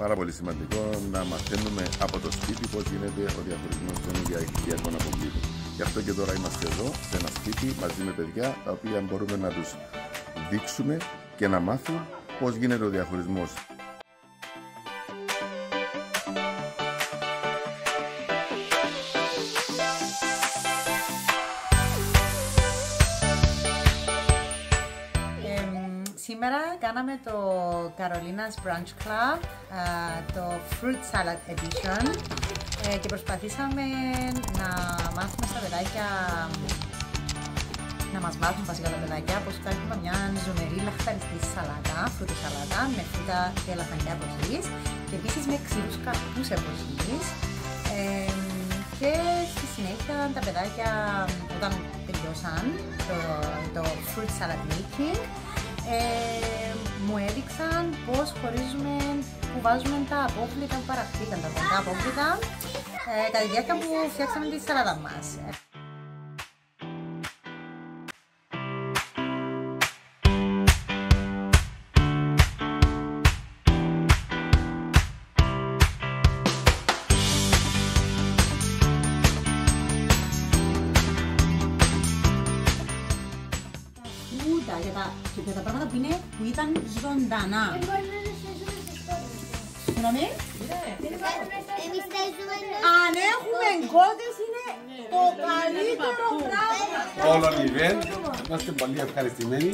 πάρα πολύ σημαντικό να μαθαίνουμε από το σπίτι πώς γίνεται ο διαχωρισμός των οικιακών αποβλήτων. Γι' αυτό και τώρα είμαστε εδώ, σε ένα σπίτι, μαζί με παιδιά, τα οποία μπορούμε να τους δείξουμε και να μάθουν πώς γίνεται ο διαχωρισμός. Σήμερα κάναμε το Carolina's Brunch Club, το Fruit Salad Edition και προσπαθήσαμε να μάθουμε στα παιδάκια, να μας μάθουν βασικά τα παιδάκια πώς φτιάχνουμε μια ζουμερή λαχταριστή σαλάτα, φρούτο σαλάτα με φρούτα και λαχανικά εποχής και επίσης με ξηρούς καρπούς εποχής. Και στη συνέχεια τα παιδάκια όταν τελειώσαν το Fruit Salad Making μου έδειξαν πώς χωρίζουμε, που βάζουμε τα απόβλητα που παραχθήκαν, τα οργανικά απόβλητα, κατά τη διάρκεια που φτιάξαμε τη σαλάτα μας. Για τα πράγματα που ήταν ζωντανά. Συγγνώμη. Αν έχουμε κότες είναι το καλύτερο πράγμα. Όλο event, είμαστε πολύ ευχαριστημένοι.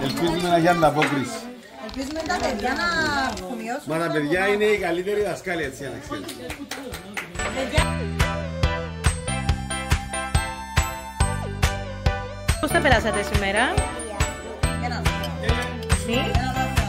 Ελπίζουμε να γίνει απόκριση. Ελπίζουμε τα παιδιά να απομειώσουν. Μα τα παιδιά είναι οι καλύτεροι δασκάλοι, έτσι να ξέρετε. Πώς θα περάσατε σήμερα? Για να δω. Sí.